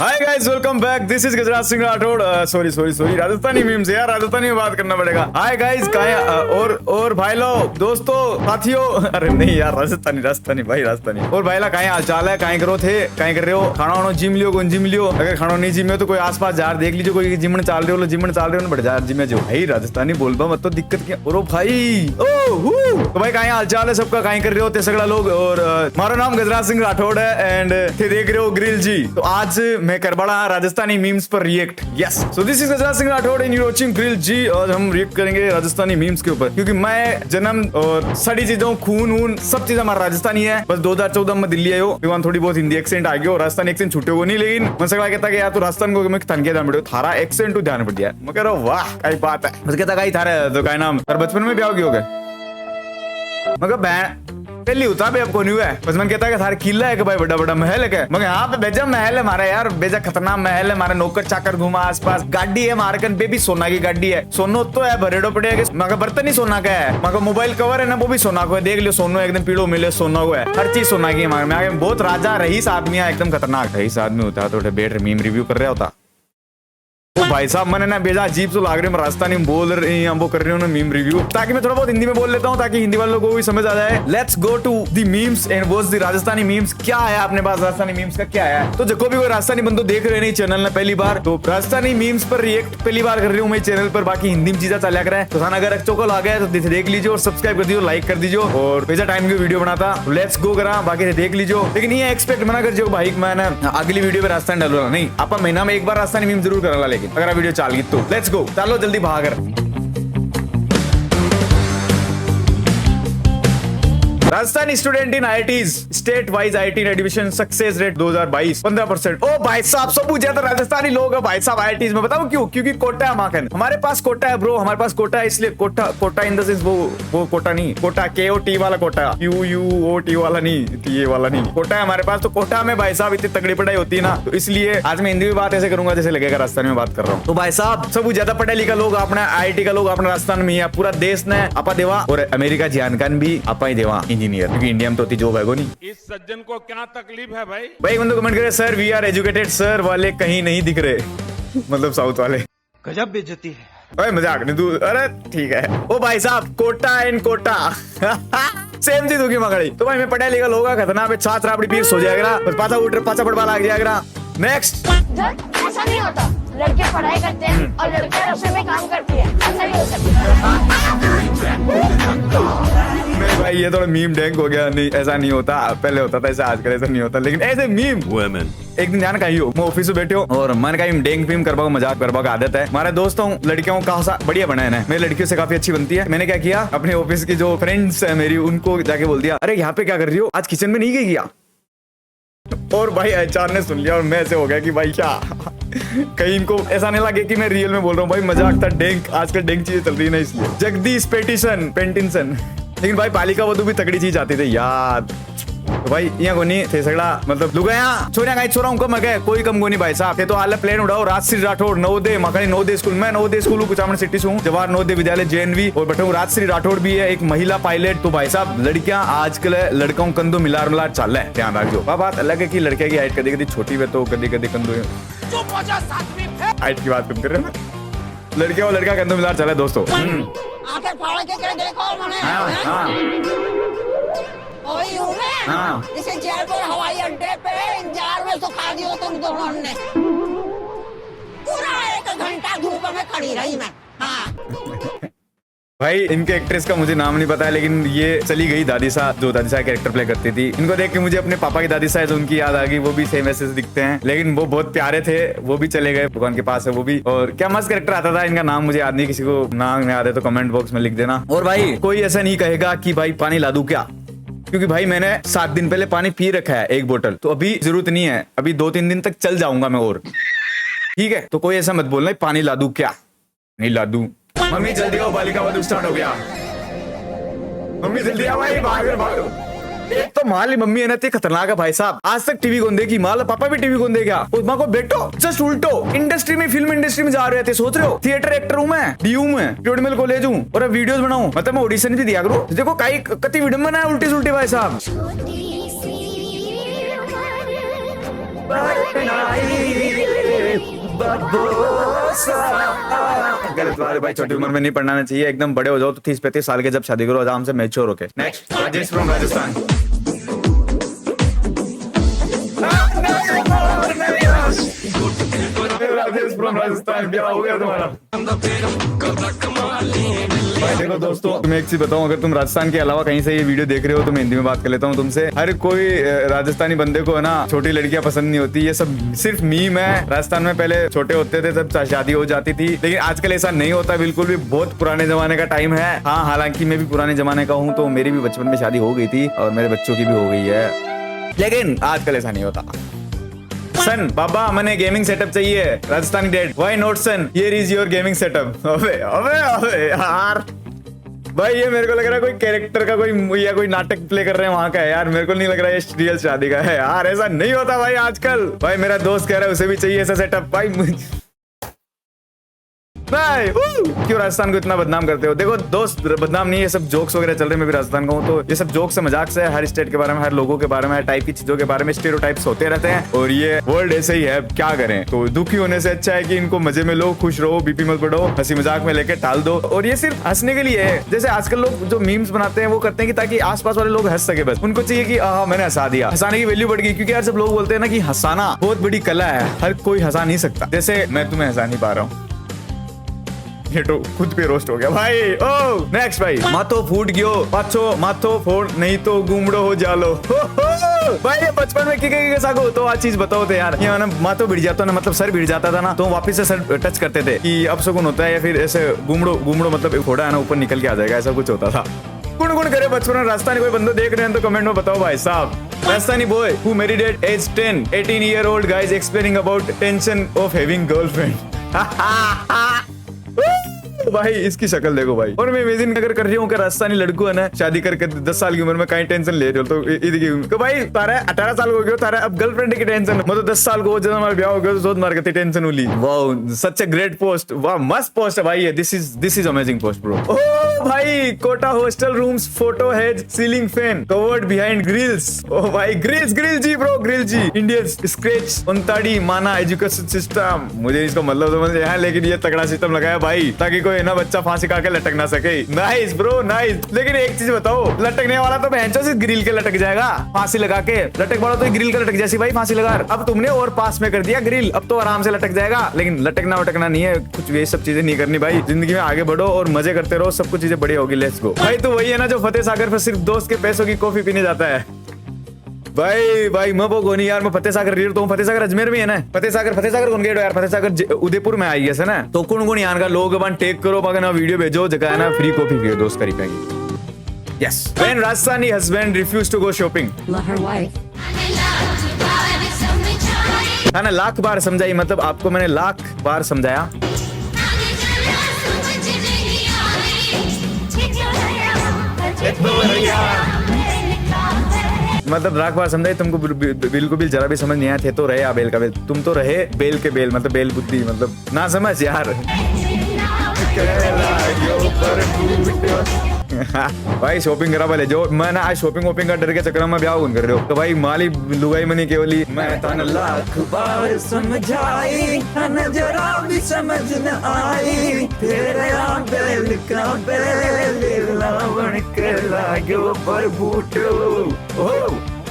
Hi guys, welcome back. This is Gajraj Singh Rathore. Sorry Rajasthani memes यार, राजस्थानी में बात करना पड़ेगा। हाय गाइस, और भाई लोग, दोस्तों, साथियों, अरे नहीं यार, राजस्थानी भाई, राजस्थानी। और भाई ला कहीं हाल चाल है, कहीं करो थे, कहीं कर रहे हो, खाना वाना जिम लियो, कौन जिम लियो। अगर खाना नहीं जिम तो कोई आसपास जार देख लीजिए, कोई जिम चाल रहे हो, जिम चाल रहे हो, बट जार जिम जो भाई राजस्थानी बोलबा मत तो दिक्कत क्या। और भाई तो भाई कहीं हाल चाल है सबका, कहीं कर रहे होते सगड़ा लोग। और हमारा नाम गजराज सिंह राठौड़ है एंड थे देख रहे हो ग्रिल जी। तो आज मैं कर बड़ा राजस्थानी मीम्स पर react. Yes, so this is Gajraj Singh Rathore and you watching grill ji. और हम रिएक्ट करेंगे राजस्थानी मीम्स के ऊपर, क्योंकि मैं जन्म और सारी चीजों खून सब चीज हमारा राजस्थानी है। बस 2014 में दिल्ली आयो, वहां थोड़ी बहुत हिंदी एक्सेंट आ गया और राजस्थानी एक्सेंट छूटे को नहीं। लेकिन मैं सगड़ा कहता कि यार तू राजस्थान को मैं थन के ध्यान पड़ो, थारा एक्सेंट तो ध्यान पड़ गया। मैं कह रहा हूँ वाह क्या बात है। बस कहता कहीं थारा तो क्या नाम, और बचपन में ब्याह हो गए। मगर पहली होता भी अब को नहीं हुआ है। बस मन कहता है कि थारे किला है कि भाई बड़ा बड़ा महल है क्या। मगर यहाँ पे बेजा महल है हमारा यार, बेजा खतरनाक महल है हमारे। नौकर चाकर घुमा आसपास, गाड़ी है मारकन पे भी सोना की गाड़ी है। सोनो तो है भरेडो पड़े है, मगर बर्तन ही सोना का है। मगर मोबाइल कवर है ना वो भी सोना को है। देख लियो सोनो एकदम पीड़ो मिले, सोना को है, हर चीज सोना की है। मैं बहुत राजा रईस आदमी है, एकदम खतरनाक रईस आदमी होता है। तो बैठ मीम रिव्यू कर रहा होता। ओ भाई साहब, मैंने ना बेजा अजीब तो लाग रहे हैं, राजस्थानी बोल रहे हैं, वो कर रहे हो मीम रिव्यू, ताकि मैं थोड़ा बहुत हिंदी में बोल लेता हूँ, ताकि हिंदी वालों को भी समझ आ जाए। Let's go to the memes and watch the Rajasthani memes. क्या है अपने पास राजस्थानी मीम्स का, क्या है। तो जो भी कोई राजस्थानी बंदो देख रहे नहीं चैनल में पहली बार, तो राजस्थानी मीम्स पर रिएक्ट पहली बार कर रही हूँ मैं चैनल पर। बाकी हिंदी में चीजा चला कर तो थाना अगर अच्छो को ला गया तो देख लीजिए और सब्सक्राइब कर दीजिए, लाइक कर दीजिए। और बेजा टाइम की वीडियो बनाता, लेट्स गो करा, बाकी देख लीजिए। लेकिन ये एक्सपेक्ट मना कर जो भाई मैंने अगली वीडियो में राजस्थान डालूंगा नहीं, आप महीना में एक बार राजस्थानी मीम जरूर करा। लेकिन अगर वीडियो चाल तो लेट्स गो, चलो जल्दी भाग। Rajasthani student in IITs state wise IIT admission success rate 2022 15%। ओ भाई साहब, सब पूछा तो राजस्थानी लोग है भाई साहब आईआईटीज में। बताऊं क्यों? क्योंकि कोटा है माखन, हमारे पास कोटा है ब्रो, हमारे पास कोटा है। इसलिए कोटा इन द सेंस वो कोटा नहीं, कोटा KOT वाला कोटा, QUOT वाला नहीं, TA वाला नहीं, कोटा है हमारे पास। तो कोटा में भाई साहब इतनी तगड़ी पढ़ाई होती है ना, तो इसलिए आज मैं हिंदी में बात ऐसे करूंगा जैसे लगेगा राजस्थानी में बात कर रहा हूँ। तो भाई साहब, सब ज्यादा पढ़ा लिखा लोग अपना आईआईटी का लोग अपना राजस्थान में है। पूरा देश ने आपा देवा और अमेरिका जानकान भी आपा ही देवा इंजीनियर, क्योंकि इंडिया में तो होती जॉब है को नहीं। इस सज्जन को क्या तकलीफ है भाई? बंदो कमेंट करे, sir we are educated sir वाले कहीं नहीं दिख रहे, मतलब साउथ वाले। गजब बेइज्जती है। अरे मजाक नहीं तू, अरे ठीक है। ओ भाई साहब, कोटा एंड कोटा सेम चीज होगी मगड़ी। तो भाई मैं पढ़ा लिखा लोग खतरनाक पे छात्र अपनी पीर सो जाएगा, बस पाचा उठ पाचा पड़वा लग जाएगा। नेक्स्ट, ऐसा नहीं होता, लड़के पढ़ाई करते हैं और लड़कियां रसोई में काम करती है, ऐसा नहीं हो सकता। भाई ये थोड़ा मीम डैंक हो गया। नहीं ऐसा नहीं होता, पहले होता था ऐसा, आजकल ऐसा नहीं होता। लेकिन ऐसे मीम एक दिन ध्यान कही हो, मैं ऑफिस में बैठे हो और मन का डेंग मीम करवा मजाक करवा का आदत है। हमारे दोस्तों लड़कियों का बढ़िया बना है, मेरी लड़कियों से काफी अच्छी बनती है। मैंने क्या किया, अपने ऑफिस की जो फ्रेंड्स है मेरी, उनको जाके बोल दिया, अरे यहाँ पे क्या कर रही हो, आज किचन में नहीं गई क्या। और भाई एचआर ने सुन लिया और मैं ऐसे हो गया कि भाई क्या कहीं इनको ऐसा नहीं लगे कि मैं रियल में बोल रहा हूँ। भाई मजाक था, डेंक आजकल डेंक चीजें चल रही है ना, इसलिए। जगदीश पेंटिंसन। लेकिन भाई पालिका वधु भी तगड़ी चीज आती थी याद। तो भाई यहाँ को नहीं थे सगड़ा, मतलब लुगाया छोरा गाई छोरा उनको मैं कोई कम को नहीं भाई साहब। तो हाल प्लेन उड़ाओ, राजश्री राठौड़ नवोदय मखनी नवोदय स्कूल, मैं नवोदय स्कूल कुचामन सिटी से हूँ, जवाहर नवोदय विद्यालय JNV और बैठा हूँ। राजश्री राठौड़ भी है एक महिला पायलट। तो भाई साहब लड़कियां आजकल लड़कों कंधो मिलार चल रहे हैं, ध्यान रखो। बात अलग है कि लड़के की हाइट कभी कभी छोटी है तो कभी कभी कंधो हाइट की बात कर रहे हैं, लड़कियां और लड़का कंधो मिलार चल रहा है दोस्तों। आके फाड़ के देखो मैंने। हाँ। इसे जयपुर हवाई अड्डे पे इंतजार में सुखा दियो तुम दोनों ने। पूरा 1 घंटा धूप में खड़ी रही मैं। हाँ। भाई इनके एक्ट्रेस का मुझे नाम नहीं पता है, लेकिन ये चली गई दादी सा, जो दादी सा कैरेक्टर प्ले करती थी। इनको देख के मुझे अपने पापा की दादी सा है जो उनकी याद आ गई। वो भी सेम ऐसे दिखते हैं, लेकिन वो बहुत प्यारे थे। वो भी चले गए, भगवान के पास है वो भी। और क्या मस्त कैरेक्टर आता था, इनका नाम मुझे याद नहीं, किसी को नाम याद है तो कमेंट बॉक्स में लिख देना। और भाई कोई ऐसा नहीं कहेगा कि भाई पानी ला दूं क्या, क्योंकि भाई मैंने 7 दिन पहले पानी पी रखा है 1 बोतल, तो अभी जरूरत नहीं है, अभी 2-3 दिन तक चल जाऊंगा मैं और, ठीक है। तो कोई ऐसा मत बोलना पानी ला दूं क्या, नहीं ला दूं। मम्मी जल्दी आओ, बालिका वधू स्टार्ट हो गया। मम्मी जल्दी आओ भाई, भागो। एक तो माली मम्मी है ना, खतरनाक है भाई साहब। आज तक टीवी कौन देखी, माल पापा भी टीवी कौन देगा। उस माँ को बेटो जस्ट उल्टो इंडस्ट्री में, फिल्म इंडस्ट्री में जा रहे थे, सोच रहे हो थिएटर एक्टर हूँ मैं, DU में प्योडमेल कॉलेज हूँ और वीडियोस बनाऊं, मतलब मैं ऑडिशन भी दिया करूँ। देखो कई विडम्बना है उल्टी सुल्टी भाई साहब। गलत बात है भाई, छोटी उम्र में नहीं पढ़ना चाहिए, एकदम बड़े हो जाओ तो 30-35 साल के जब शादी करो आराम से मैच्योर होके। Next, Rajesh from Rajasthan. Rajesh from Rajasthan, क्या हो गया तुम्हारा? भाई देखो दोस्तों, तुम्हें एक चीज बताऊं, अगर तुम राजस्थान के अलावा कहीं से ये वीडियो देख रहे हो तो मैं हिंदी में बात कर लेता हूँ तुमसे। हर कोई राजस्थानी बंदे को है ना छोटी लड़कियां पसंद नहीं होती, ये सब सिर्फ मीम है। राजस्थान में पहले छोटे होते थे तब शादी हो जाती थी, लेकिन आजकल ऐसा नहीं होता बिल्कुल भी, बहुत पुराने जमाने का टाइम है। हाँ, हालांकि मैं भी पुराने जमाने का हूँ, तो मेरी भी बचपन में शादी हो गई थी और मेरे बच्चों की भी हो गई है, लेकिन आजकल ऐसा नहीं होता। सन बाबा, मैंने गेमिंग सेटअप चाहिए। Rajasthani dad, why not son, here is your gaming setup. अबे अबे अबे यार भाई, ये मेरे को लग रहा है कोई कैरेक्टर का कोई या कोई नाटक प्ले कर रहे हैं वहां का है यार, मेरे को नहीं लग रहा है ये रियल शादी का है यार, ऐसा नहीं होता भाई आजकल। भाई मेरा दोस्त कह रहा है उसे भी चाहिए ऐसा सेटअप भाई। नहीं, क्यों राजस्थान को इतना बदनाम करते हो? देखो दोस्त, बदनाम नहीं, ये सब जोक्स वगैरह चल रहे हैं, मैं भी राजस्थान का हूँ, तो ये सब जोक्स से मजाक से हर स्टेट के बारे में, हर लोगों के बारे में, हर टाइप की चीजों के बारे में स्टेरियोटाइप्स होते रहते हैं, और ये वर्ल्ड ऐसे ही है, क्या करें। तो दुखी होने से अच्छा है कि इनको मजे में लो, खुश रहो, बीपी मत बढ़ो, हंसी मजाक में लेके टाल दो। और ये सिर्फ हंसने के लिए है। जैसे आजकल लोग जो मीम्स बनाते हैं वो करते हैं कि ताकि आसपास वाले लोग हंस सके, बस उनको चाहिए कि हाँ मैंने हंसा दिया। हंसाने की वैल्यू बढ़ गई, क्योंकि यार जब लोग बोलते हैं ना कि हंसाना बहुत बड़ी कला है, हर कोई हंसा नहीं सकता। जैसे मैं तुम्हें हंसा नहीं पा रहा हूँ, ये तो खुद पे रोस्ट हो गया भाई। ओ नेक्स्ट भाई, माथो फूट गयो पाछो माथो फोड़ नहीं तो गुमड़ो हो जालो। भाई ये बचपन में किके साको तो आ चीज बताओ थे यार, ये ना माथो भिड़ जाता ना, मतलब सर भिड़ जाता था ना, तो वापस से सर टच करते थे कि अब सुकून होता है, या फिर ऐसे गुमड़ो गुमड़ो मतलब फोड़ा है ना ऊपर निकल के आ जाएगा, ऐसा कुछ होता था। गुण गुण करे बचपन में। राजस्थानी कोई बंदे देख रहे हैं तो कमेंट में बताओ भाई साहब। Rajasthani boy who married at age 10, 18-year-old guys explaining about tension of having girlfriend। भाई इसकी शक्ल देखो भाई, और मैं इमेजिन अगर कर रही हूँ कि राजस्थानी लड़को है ना शादी करके 10 साल की उम्र में कहीं टेंशन ले रहे हो, तो भाई तारा 18 साल हो गया, तारा अब गर्लफ्रेंड की टेंशन, मतलब 10 साल को जब हमारा ब्याह हो गया तो जोत मार के टेंशन हुई। वाह सच ए ग्रेट पोस्ट, वाह मस्त पोस्ट है भाई ये, this is amazing post bro. ओ भाई, Kota hostel rooms photo has ceiling fan covered behind grills. ओ भाई grills ji bro, grill ji. Indian scratch उनताड़ी माना एजुकेशन सिस्टम, मुझे इसका मतलब समझ नहीं आया, लेकिन ये तगड़ा सिस्टम लगाया भाई ताकि कोई ना बच्चा फांसी खा के लटक ना सके। Nice bro nice. लेकिन एक चीज बताओ, लटकने वाला तो भैंचो से ग्रिल के लटक जाएगा, फांसी लगा के लटक वाला तो ग्रिल के लटक जैसी भाई फांसी लगा। अब तुमने और पास में कर दिया ग्रिल, अब तो आराम से लटक जाएगा, लेकिन लटकना वटकना नहीं है, कुछ ये सब चीजें नहीं करनी भाई। जिंदगी में आगे बढ़ो और मजे करते रहो, सब कुछ चीजें बढ़िया होगी। लेट्स गो भाई। तो वही है ना जो फतेह सागर पर सिर्फ दोस्त के पैसों की कॉफी पीने जाता है। भाई मैं वो गोनी यार, मैं फतेह सागर रियल तो फतेह सागर अजमेर में है ना, फतेह सागर कौन गेट यार, फतेह सागर उदयपुर में आई है ना, तो कौन यार का लोग अपन टेक करो पगा ना वीडियो भेजो, जगह है ना फ्री कॉफी पियो दोस्त करी पाएगी। Yes, when Rajasthani husband refuse to go shopping, है ना लाख बार समझाई, मतलब आपको मैंने लाख बार समझाया। मतलब लाख बार समझाई, तुमको बिल्कुल भी जरा भी समझ नहीं आया थे तो रहे बेल का बेल, तुम तो रहे बेल के बेल, मतलब बेल बुद्धि, मतलब ना समझ यार। भाई शॉपिंग करा वाले जो मैं ना आज शॉपिंग का डर के चक्कर में ब्याह कर रहे हो, तो भाई माली लुगाई मनी केवली मैं तन लाख बार समझाई, जरा भी समझ न आई, तेरे बेल का बेल लावण के लागो पर बूटो।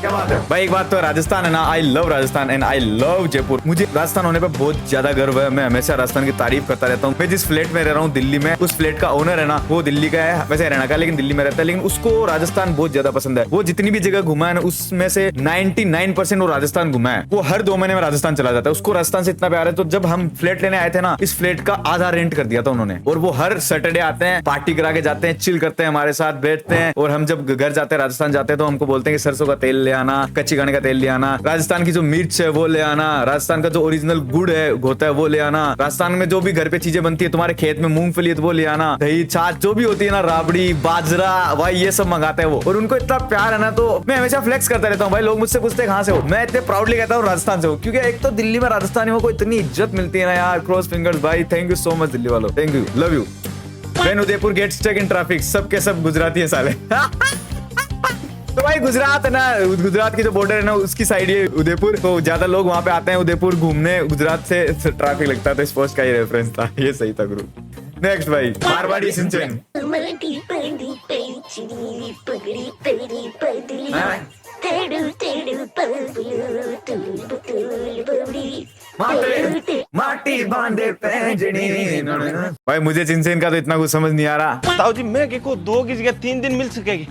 क्या बात है भाई। एक बात तो राजस्थान है ना, I love Rajasthan and I love Jaipur. मुझे राजस्थान होने पे बहुत ज्यादा गर्व है, मैं हमेशा राजस्थान की तारीफ करता रहता हूँ। मैं जिस फ्लैट में रह रहा हूँ दिल्ली में, उस फ्लैट का ओनर है ना वो दिल्ली का है, वैसे हरियाणा का, लेकिन दिल्ली में रहता है, लेकिन उसको राजस्थान बहुत ज्यादा पसंद है। वो जितनी भी जगह घुमा है ना उसमें से 99% वो राजस्थान घुमा है। वो हर 2 महीने में राजस्थान चला जाता है, उसको राजस्थान से इतना प्यार है। तो जब हम फ्लैट लेने आए थे ना, इस फ्लैट का आधा रेंट कर दिया था उन्होंने, और वो हर सैटरडे आते हैं, पार्टी करा के जाते हैं, चिल करते हैं हमारे साथ, बैठते हैं। और हम जब घर जाते हैं राजस्थान जाते हैं तो हमको बोलते हैं कि सरसों का तेल ले आना, कच्ची का तेल ले आना, राजस्थान की जो मिर्च है वो ले आना, राजस्थान का जो ओरिजिनल गुड़ है होता है वो ले आना, राजस्थान में जो भी घर पे चीजें बनती है, तुम्हारे खेत में मूंगफली है तो वो ले आना, दही छाछ जो भी होती है ना, राबड़ी बाजरा, भाई ये सब मंगाते हैं वो। और उनको इतना प्यार है ना, तो मैं हमेशा फ्लेक्स करता रहता हूँ भाई। लोग मुझसे पूछते हैं कहाँ से हो, मैं इतने प्राउडली कहता हूँ राजस्थान से हो, क्योंकि एक तो दिल्ली में राजस्थानियों को इतनी इज्जत मिलती है ना यार, क्रॉस फिंगर्स भाई। Thank you so much Delhi वालों, thank you, love you. When Udaipur gets stuck in traffic, सब के सब गुजराती है साले। तो भाई गुजरात है ना, गुजरात की जो बॉर्डर है ना उसकी साइड ये उदयपुर, तो ज्यादा लोग वहाँ पे आते हैं उदयपुर घूमने। गुजरात से ट्रैफिक लगता है, तो इस पोस्ट का ही रेफरेंस था, ये सही था गुरु। नेक्स्ट भाई मारवाड़ी सिंचन। माटी बांधे पैंजनी। भाई मुझे चिंसेन का तो इतना कुछ समझ नहीं आ रहा। ताऊ जी मैं को 2 की जगह 3 दिन मिल सकेगी।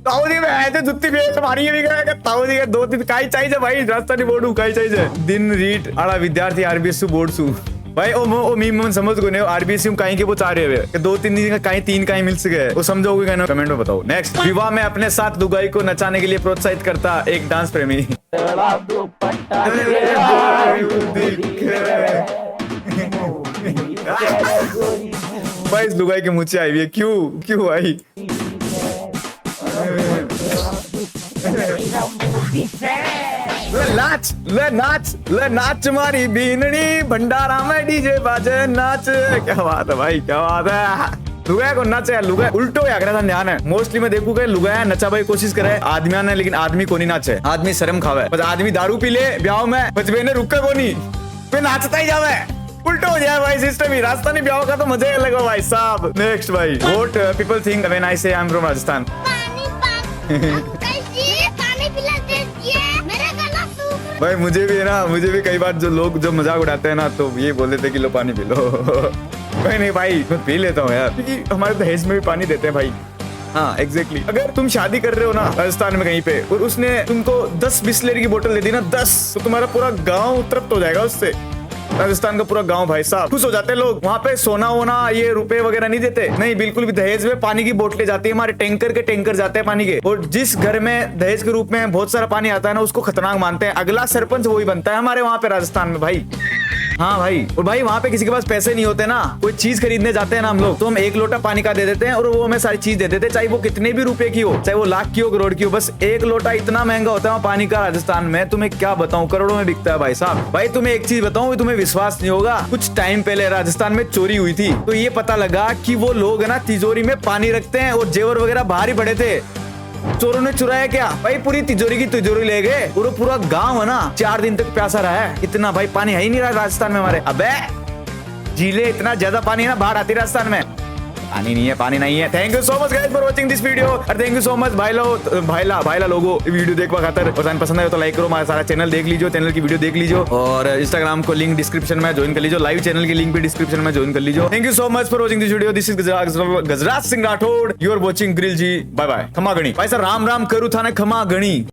ताऊजी में है तो जुत्ती भी तुम्हारी भी गया ताऊजी के 2 दिन काई चाहिए भाई, राजस्थानी बोर्ड काई चाहिए दिन रीट आड़ा विद्यार्थी आरबीएसयू बोर्ड सु भाई ओ मीम समझ को नहीं आरबीएसयू कहीं के वो चाह रहे हैं 2-3 दिन का कहीं 3 कहीं मिल सके वो समझोगे क्या? कमेंट में बताओ। नेक्स्ट विवाह में अपने साथ लुगाई को नचाने के लिए प्रोत्साहित करता एक डांस प्रेमी। भाई इस लुगाई के मुँह से आई हुई है, क्यों आई? ले नाच मारी बीननी भंडारा में डीजे बाजे नाच। क्या बात है भाई, क्या बात है। लुगाया को नाचे, लुगाया उल्टो या था ध्यान है। मोस्टली मैं देखूंगा लुगाया नचा भाई कोशिश करे आदमिया ने, लेकिन आदमी को नहीं नाचे, आदमी शर्म खावे। बस आदमी दारू पी ले ब्याह में बचबे ने रुके को नहीं, फिर नाचता ही जावे, उल्टो हो जाए भाई सिस्टम ही। राजस्थानी ब्याह का तो मजा ही अलग है भाई साहब। नेक्स्ट भाई what people think when I से आई एम फ्रॉम राजस्थान। भाई मुझे भी है ना, मुझे भी कई बार जो लोग जो मजाक उड़ाते हैं ना तो ये बोल देते कि लो पानी पी लो। नहीं भाई मैं पी लेता हूँ यार, क्योंकि हमारे दहेज में भी पानी देते हैं भाई। हाँ एग्जैक्टली अगर तुम शादी कर रहे हो ना राजस्थान में कहीं पे और उसने तुमको 10 बिस्लेरी की बोतल दे दी ना 10, तो तुम्हारा पूरा गाँव तृप्त हो जाएगा उससे। राजस्थान का पूरा गांव भाई साहब खुश हो जाते हैं लोग। वहाँ पे सोना वोना ये रुपए वगैरह नहीं देते, नहीं बिल्कुल भी। दहेज में पानी की बोतलें जाती है, हमारे टैंकर के टैंकर जाते हैं पानी के। और जिस घर में दहेज के रूप में बहुत सारा पानी आता है ना उसको खतरनाक मानते हैं। अगला सरपंच वही बनता है हमारे वहाँ पे राजस्थान में भाई। हाँ भाई, और भाई वहाँ पे किसी के पास पैसे नहीं होते ना, कोई चीज खरीदने जाते हैं ना हम लोग, तो हम 1 लोटा पानी का दे देते हैं और वो हमें सारी चीज दे देते हैं, चाहे वो कितने भी रुपए की हो, चाहे वो लाख की हो करोड़ की हो। बस 1 लोटा इतना महंगा होता है पानी का राजस्थान में, तुम्हें क्या बताऊं, करोड़ों में बिकता है भाई साहब। भाई तुम्हें एक चीज बताऊं, तुम्हें विश्वास नहीं होगा, कुछ टाइम पहले राजस्थान में चोरी हुई थी, तो ये पता लगा कि वो लोग है ना तिजोरी में पानी रखते हैं और जेवर वगैरह बाहर ही पड़े थे। चोरों ने चुराया क्या भाई, पूरी तिजोरी की तिजोरी ले गए और पूरा गांव है ना 4 दिन तक प्यासा रहा है। इतना भाई पानी है ही नहीं रहा राजस्थान में हमारे। अबे झीले इतना ज्यादा पानी है ना, बाढ़ आती राजस्थान में, पानी नहीं है, पानी नहीं है। Thank you so much guys for watching this video और थैंक यू सो मच भाईला लोगो वीडियो देखवा खातर। और पसंद आए तो लाइक करो, हमारा सारा चैनल देख लीजिए, चैनल की वीडियो देख लीजिए और इंस्टाग्राम को लिंक डिस्क्रिप्शन में ज्वाइन कर लीजिए, लाइव चैनल की लिंक भी डिस्क्रिप्शन में ज्वाइन कर लीजिए। Thank you so much for watching this video. This is Gajraj Singh Rathore, you are watching grill ji. Bye bye. खमा गणी भाई सर, राम राम करू था ने खमा गणी।